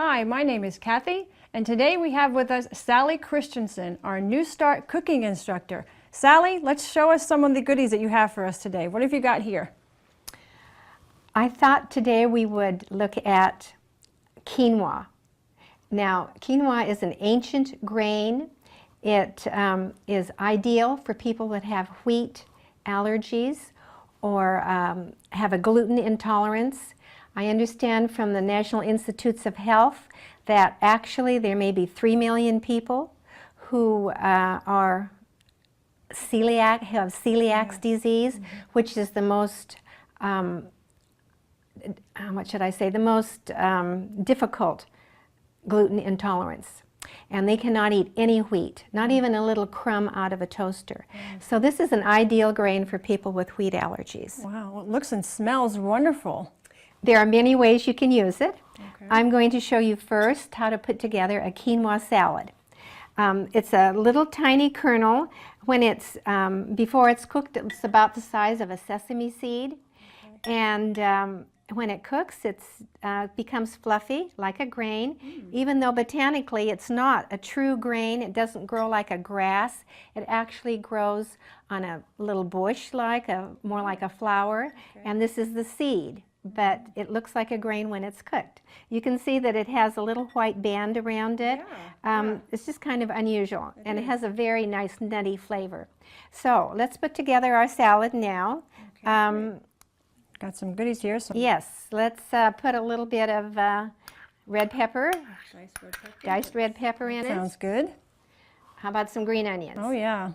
Hi, my name is Kathy, and today we have with us Sally Christensen, our New Start cooking instructor. Sally, let's show us some of the goodies that you have for us today. What have you got here? I thought today we would look at quinoa. Now, quinoa is an ancient grain. It is ideal for people that have wheat allergies or have a gluten intolerance. I understand from the National Institutes of Health that actually there may be 3 million people who are celiac, have celiac disease, which is the most, what should I say, the most difficult gluten intolerance. And they cannot eat any wheat, not even a little crumb out of a toaster. So this is an ideal grain for people with wheat allergies. Wow, it looks and smells wonderful. There are many ways you can use it. Okay. I'm going to show you first how to put together a quinoa salad. It's a little tiny kernel. When it's, before it's cooked, it's about the size of a sesame seed. Okay. And when it cooks, it becomes fluffy like a grain. Even though botanically it's not a true grain, it doesn't grow like a grass. It actually grows on a little bush, more like a flower. Okay. And this is the seed, but it looks like a grain when it's cooked. You can see that it has a little white band around it. Yeah. It's just kind of unusual, and it has a very nice nutty flavor. So let's put together our salad now. Okay, got some goodies here. Yes, let's put a little bit of red pepper, diced red pepper in it. Sounds good. How about some green onions? Oh yeah,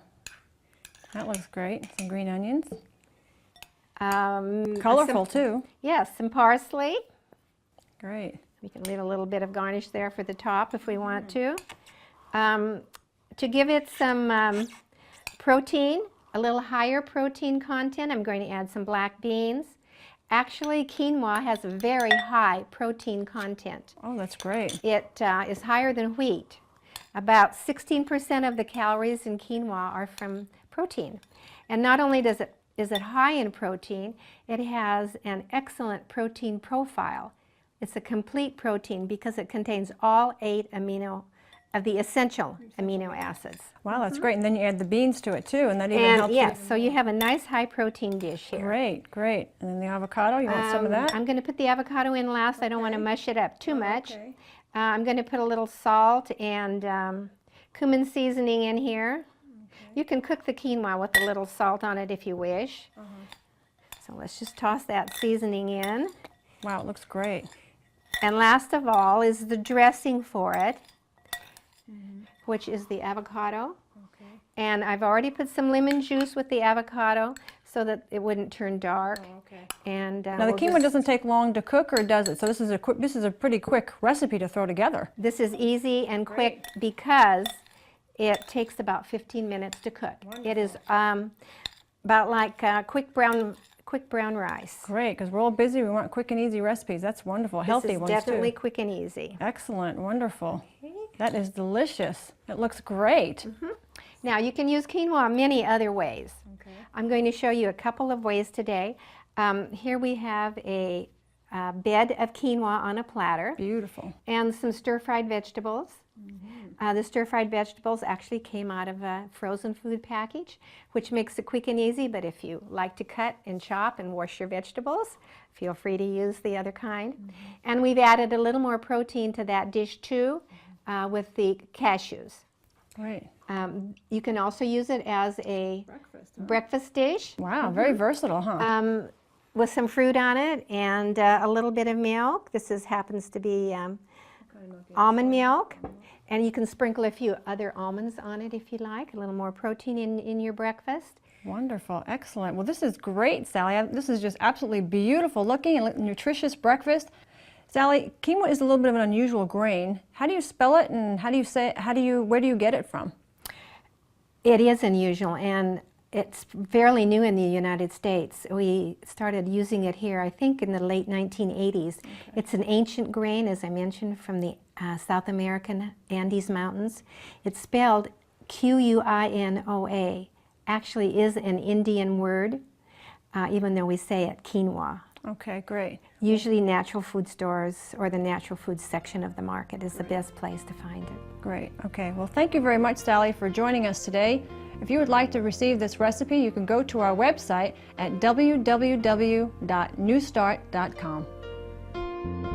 that looks great. Some green onions. Colorful too. Yes, some parsley. Great. We can leave a little bit of garnish there for the top if we want to. To give it some protein, a little higher protein content, I'm going to add some black beans. Actually, quinoa has a very high protein content. Oh, that's great. It is higher than wheat. About 16% of the calories in quinoa are from protein. And not only is it high in protein, it has an excellent protein profile. It's a complete protein because it contains all 8 of the essential amino acids. Wow, that's great. And then you add the beans to it too, and that even helps. Yes, so you have a nice high protein dish here. Great, great. And then the avocado, you want some of that? I'm going to put the avocado in last. Okay. I don't want to mush it up too much. Okay. I'm going to put a little salt and cumin seasoning in here. Okay. You can cook the quinoa with a little salt on it if you wish. So let's just toss that seasoning in. Wow, it looks great. And last of all is the dressing for it, which is the avocado. Okay. And I've already put some lemon juice with the avocado so that it wouldn't turn dark. Oh, okay. And now the quinoa doesn't take long to cook, or does it? So this is a pretty quick recipe to throw together. This is easy and quick because it takes about 15 minutes to cook. Wonderful. It is about like quick brown rice. Great, because we're all busy. We want quick and easy recipes. That's wonderful. Healthy ones too. Definitely quick and easy. Excellent, wonderful. Okay. That is delicious. It looks great. Now you can use quinoa many other ways. Okay. I'm going to show you a couple of ways today. Here we have a bed of quinoa on a platter. Beautiful. And some stir-fried vegetables. The stir-fried vegetables actually came out of a frozen food package, which makes it quick and easy, but if you like to cut and chop and wash your vegetables, feel free to use the other kind. And we've added a little more protein to that dish too, with the cashews. Right. You can also use it as a breakfast dish. Wow, very versatile, huh? With some fruit on it and a little bit of milk. This happens to be almond milk. And you can sprinkle a few other almonds on it if you like, a little more protein in your breakfast. Wonderful, excellent. Well, this is great, Sally. This is just absolutely beautiful looking and nutritious breakfast. Sally, quinoa is a little bit of an unusual grain. How do you spell it, and where do you get it from? It is unusual, and it's fairly new in the United States. We started using it here, I think, in the late 1980s. Okay. It's an ancient grain, as I mentioned, from the South American Andes Mountains. It's spelled Quinoa. Actually is an Indian word, even though we say it quinoa. Okay, great. Usually natural food stores or the natural food section of the market is the best place to find it. Great. Okay, well, thank you very much, Sally, for joining us today. If you would like to receive this recipe, you can go to our website at www.newstart.com.